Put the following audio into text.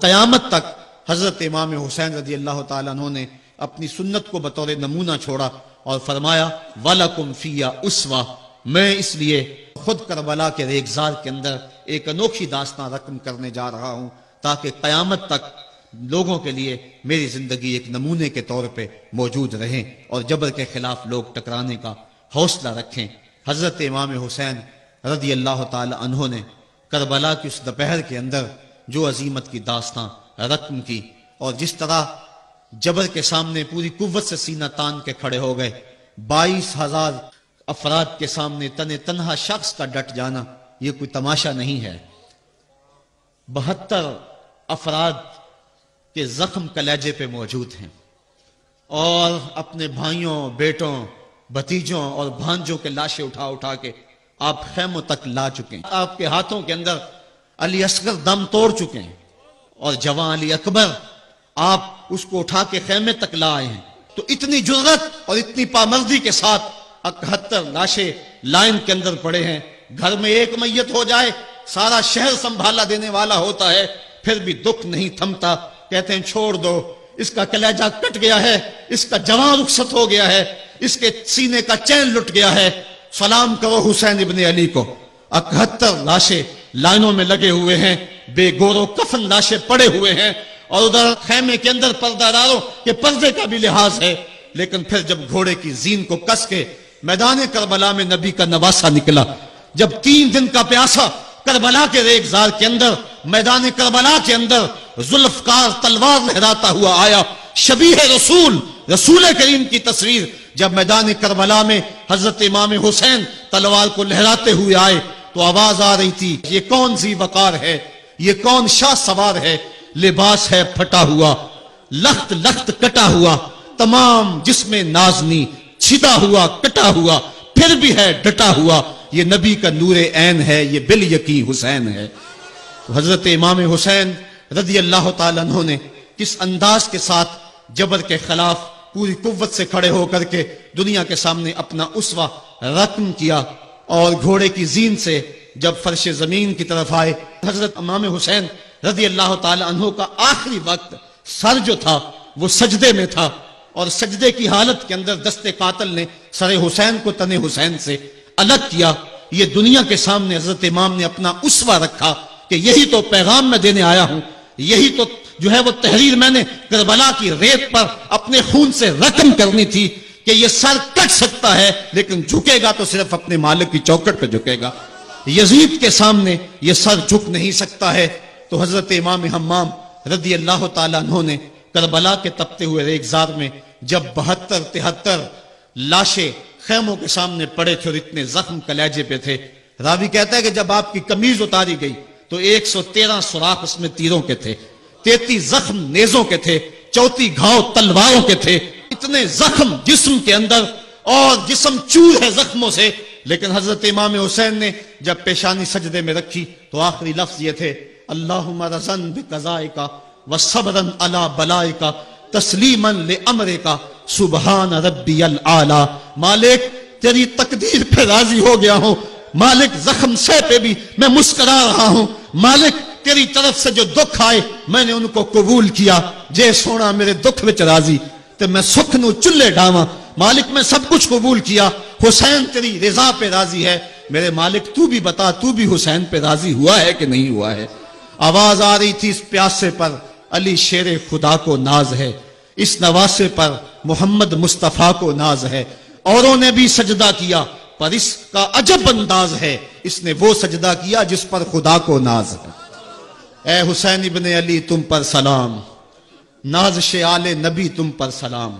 قیامت تک حضرت امام حسین رضی اللہ تعالیٰ عنہ نے اپنی سنت کو بطور نمونہ چھوڑا اور فرمایا وَلَكُمْ فِيَّ اُسْوَةٌ، میں اس لیے خود کربلا کے ریگزار کے اندر ایک انوکھی داستان رقم کرنے جا رہا ہوں تاکہ قیامت تک لوگوں کے لیے میری زندگی ایک نمونے کے طور پہ موجود رہیں اور جبر کے خلاف لوگ ٹکرانے کا حوصلہ رکھیں۔ حضرت امام حسین رضی اللہ تعالی عنہ نے کربلا کی اس دوپہر کے اندر جو عظیمت کی داستان رقم کی اور جس طرح جبر کے سامنے پوری قوت سے سینہ تان کے کھڑے ہو گئے، 22,000 افراد کے سامنے تنہا شخص کا ڈٹ جانا یہ کوئی تماشا نہیں ہے۔ 72 افراد کے زخم کلیجے پہ موجود ہیں اور اپنے بھائیوں، بیٹوں، بھتیجوں اور بھانجوں کے لاشیں اٹھا اٹھا کے آپ خیموں تک لا چکے ہیں۔ آپ کے ہاتھوں کے اندر علی اصغر دم توڑ چکے ہیں اور جوان علی اکبر آپ اس کو اٹھا کے خیمے تک لا آئے ہیں۔ تو اتنی جرأت اور اتنی پامردی کے ساتھ 71 لاشیں لائن کے اندر پڑے ہیں۔ گھر میں ایک میت ہو جائے سارا شہر سنبھالا دینے والا ہوتا ہے، پھر بھی دکھ نہیں تھمتا۔ کہتے ہیں چھوڑ دو، اس کا کلیجہ کٹ گیا ہے، اس کا جوان رخصت ہو گیا ہے، اس کے سینے کا چین لٹ گیا ہے، سلام کرو حسین ابن علی کو۔ 71 لاشیں لائنوں میں لگے ہوئے ہیں، بے گور و کفن لاشیں پڑے ہوئے ہیں اور ادھر خیمے کے اندر پردہ داروں کہ پردے کا بھی لحاظ ہے۔ لیکن پھر جب گھوڑے کی زین کو کس کے میدان کربلا میں نبی کا نواسا نکلا، جب 3 دن کا پیاسا کربلا کے ریگزار کے اندر میدان کربلا کے اندر ذوالفقار تلوار لہراتا ہوا آیا، شبیہ رسول کریم کی تصویر جب میدان کربلا میں حضرت امام حسین تلوار کو لہراتے ہوئے آئے تو آواز آ رہی تھی یہ کون ذی وقار ہے، یہ کون شاہ سوار ہے، لباس ہے پھٹا ہوا، لخت لخت کٹا ہوا، تمام جسم نازنی چھدا ہوا کٹا ہوا، پھر بھی ہے ڈٹا ہوا، یہ نبی کا نور عین ہے، یہ بالیقین حسین ہے۔ تو حضرت امام حسین رضی اللہ تعالیٰ عنہ نے کس انداز کے ساتھ جبر کے خلاف پوری قوت سے کھڑے ہو کر کے دنیا کے سامنے اپنا اسوہ رقم کیا، اور گھوڑے کی زین سے جب فرش زمین کی طرف آئے، حضرت امام حسین رضی اللہ تعالیٰ عنہ کا آخری وقت سر جو تھا وہ سجدے میں تھا، اور سجدے کی حالت کے اندر دست قاتل نے سر حسین کو تن حسین سے الگ کیا۔ یہ دنیا کے سامنے حضرت امام نے اپنا اسوہ رکھا کہ یہی تو پیغام میں دینے آیا ہوں، یہی تو جو ہے وہ تحریر میں نے کربلا کی ریت پر اپنے خون سے رقم کرنی تھی کہ یہ سر کٹ سکتا ہے لیکن جھکے گا تو صرف اپنے مالک کی چوکٹ پہ جھکے گا، یزید کے سامنے یہ سر جھک نہیں سکتا ہے۔ تو حضرت امام حمام رضی اللہ تعالیٰ عنہ نے کربلا کے تپتے ہوئے ریگزار میں جب 72-73 لاشیں خیموں کے سامنے پڑے تھے اور اتنے زخم کلیجے پہ تھے، راوی کہتا ہے کہ جب آپ کی قمیض اتاری گئی تو 113 سوراخ اس میں تیروں کے تھے، 33 زخم نیزوں کے تھے، 34 گھاؤ تلواروں کے تھے، اتنے زخم جسم کے اندر اور جسم چور ہے زخموں سے۔ لیکن حضرت امام حسین نے جب پیشانی سجدے میں رکھی تو آخری لفظ یہ تھے اللہم رضن بقضائک وصبرن علی بلائک تسلیما لامرک سبحان ربی الاعلی۔ مالک تیری تقدیر پہ راضی ہو گیا ہوں، مالک زخم سہ پہ بھی میں مسکرا رہا ہوں، مالک تیری طرف سے جو دکھ آئے میں نے ان کو قبول کیا، جے سونا میرے دکھ وچ راضی تے میں سکھ نو چلے ڈاواں، مالک میں سب کچھ قبول کیا، حسین تیری رضا پہ راضی ہے، میرے مالک تو بھی بتا تو بھی حسین پہ راضی ہوا ہے کہ نہیں ہوا ہے۔ آواز آ رہی تھی اس پیاسے پر علی شیر خدا کو ناز ہے، اس نواسے پر محمد مصطفیٰ کو ناز ہے، اوروں نے بھی سجدہ کیا پر اس کا عجب انداز ہے، اس نے وہ سجدہ کیا جس پر خدا کو ناز ہے۔ اے حسین ابن علی تم پر سلام، نازش آل نبی تم پر سلام۔